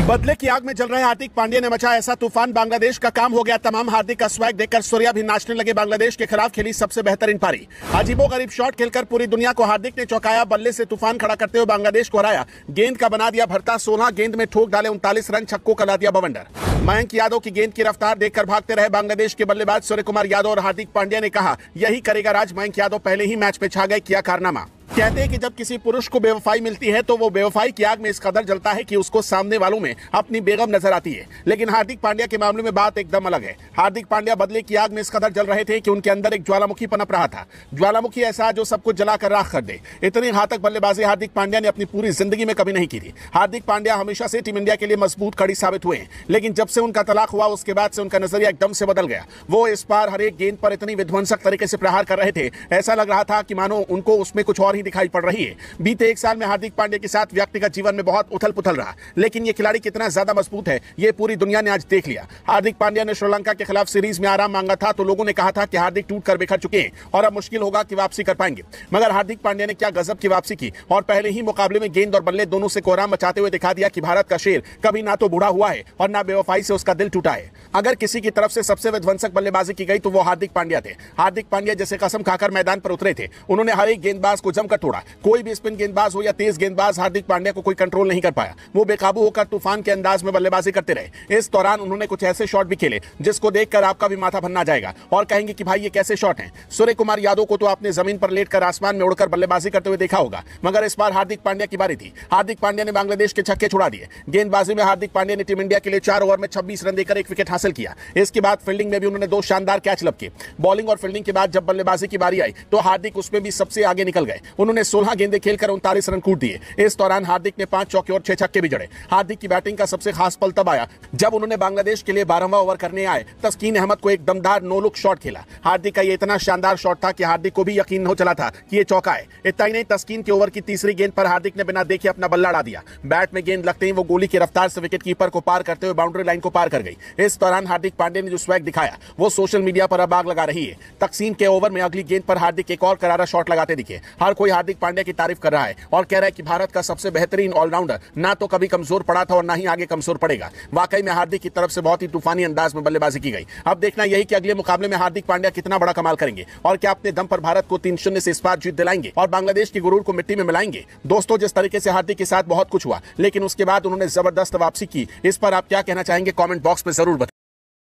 बदले की आग में जल रहे हार्दिक पांड्या ने मचा ऐसा तूफान, बांग्लादेश का काम हो गया तमाम। हार्दिक का स्वैग देखकर सूर्या भी नाचने लगे। बांग्लादेश के खिलाफ खेली सबसे बेहतरीन पारी। अजीबोगरीब शॉट खेलकर पूरी दुनिया को हार्दिक ने चौंकाया। बल्ले से तूफान खड़ा करते हुए बांग्लादेश को हराया। गेंद का बना दिया भरता। 16 गेंद में ठोक डाले 39 रन। छक्कों का ला दिया बवंडर। मयंक यादव की गेंद की रफ्तार देखकर भागते रहे बांग्लादेश के बल्लेबाज सूर्य कुमार यादव और हार्दिक पांड्या ने कहा यही करेगा राज। मयंक यादव पहले ही मैच में छा गए, किया कारनामा। कहते हैं कि जब किसी पुरुष को बेवफाई मिलती है तो वो बेवफाई की आग में इस कदर जलता है कि उसको सामने वालों में अपनी बेगम नजर आती है। लेकिन हार्दिक पांड्या के मामले में बात एकदम अलग है। हार्दिक पांड्या बदले की आग में इस कदर जल रहे थे कि उनके अंदर एक ज्वालामुखी पनप रहा था। ज्वालामुखी ऐसा जो सबको जलाकर राख कर दे। इतनी घातक बल्लेबाजी हार्दिक पांड्या ने अपनी पूरी जिंदगी में कभी नहीं की थी। हार्दिक पांड्या हमेशा से टीम इंडिया के लिए मजबूत कड़ी साबित हुए हैं, लेकिन जब से उनका तलाक हुआ उसके बाद से उनका नजरिया एकदम से बदल गया। वो इस बार हर एक गेंद पर इतनी विध्वंसक तरीके से प्रहार कर रहे थे, ऐसा लग रहा था कि मानो उनको उसमें कुछ और ही दिखाई पड़ रही है। बीते एक साल में हार्दिक पांड्या के साथ व्यक्तिगत जीवन में बहुत उथल पुथल रहा, लेकिन ये खिलाड़ी कितना ज्यादा मजबूत है ये पूरी दुनिया ने आज देख लिया। हार्दिक पांड्या ने श्रीलंका के खिलाफ सीरीज में आराम मांगा था तो लोगों ने कहा था कि हार्दिक टूट कर बिखर चुके हैं और अब मुश्किल होगा कि वापसी कर पाएंगे। मगर हार्दिक पांड्या ने क्या गजब की वापसी की और पहले ही मुकाबले में गेंद और बल्ले दोनों से कोहराम मचाते हुए दिखा दिया कि भारत का शेर कभी ना तो बूढ़ा हुआ है और ना बेवफाई से उसका दिल टूटा है। अगर किसी की तरफ से सबसे विध्वंसक बल्लेबाजी की गई तो वो हार्दिक पांड्या थे। हार्दिक पांड्या जैसे कसम खाकर मैदान पर उतरे थे। उन्होंने हर एक गेंदबाज को जमकर तोड़ा। कोई भी स्पिन गेंदबाज हो या तेज गेंदबाज, हार्दिक पांड्या को कोई कंट्रोल नहीं कर पाया। वो बेकाबू होकर तूफान के अंदाज में बल्लेबाजी करते रहे। इस दौरान उन्होंने कुछ ऐसे शॉट भी खेले जिसको देखकर आपका भी माथा भन्ना जाएगा और कहेंगे कि भाई ये कैसे शॉट हैं। सूर्य कुमार यादव को तो आपने जमीन पर लेटकर आसमान में उड़कर बल्लेबाजी करते हुए देखा होगा, मगर इस बार हार्दिक पांड्या की बारी थी। हार्दिक पांड्या ने बांग्लादेश के छक्के छुड़ा दिए। गेंदबाजी में हार्दिक पांड्या ने टीम इंडिया के लिए 4 ओवर में 26 रन देकर एक विकेट हासिल किया। इसके बाद फील्डिंग में भी उन्होंने 2 शानदार कैच लपके। बॉलिंग और फील्डिंग के बाद जब बल्लेबाजी की बारी आई तो हार्दिक उसमें भी सबसे आगे निकल गए। उन्होंने 16 गेंदें खेलकर 39 रन कूट दिए। इस दौरान हार्दिक ने 5 चौके और 6 छक्के भी जड़े। हार्दिक की बैटिंग का सबसे खास पल तब आया जब उन्होंने बांग्लादेश के लिए 12वां ओवर करने आए तस्कीन अहमद को एक दमदार नो लुक शॉट खेला। हार्दिक का ये इतना शानदार शॉट था कि हार्दिक को भी यकीन नहीं चला था कि ये चौका है। इतना ही नहीं, तस्कीन के ओवर की तीसरी गेंद पर हार्दिक ने बिना देखे अपना बल्ला उड़ा दिया। बैट में गेंद लगते ही वो गोली की रफ्तार से विकेट कीपर को पार करते हुए बाउंड्री लाइन को पार कर गई। इस दौरान हार्दिक पांड्या ने जो स्वैग दिखाया वो सोशल मीडिया पर अब आग लगा रही है। तस्कीन के ओवर में अगली गेंद पर हार्दिक एक और करारा शॉट लगाते दिखे। हर कोई हार्दिक पांड्या की तारीफ कर रहा है और कह रहा है कि भारत का सबसे बेहतरीन ऑलराउंडर ना तो कभी कमजोर पड़ा था और ना ही आगे कमजोर पड़ेगा। वाकई में हार्दिक की तरफ से बहुत ही तूफानी अंदाज में बल्लेबाजी की गई। अब देखना यही कि अगले मुकाबले में हार्दिक पांड्या कितना बड़ा कमाल करेंगे और क्या अपने दम पर भारत को 3-0 से इस बार जीत दिलाएंगे और बांग्लादेश की गुरूर को मिट्टी में मिलाएंगे। दोस्तों, जिस तरीके से हार्दिक के साथ बहुत कुछ हुआ, लेकिन उसके बाद उन्होंने जबरदस्त वापसी की, इस पर आप क्या कहना चाहेंगे कमेंट बॉक्स में जरूर बताएं।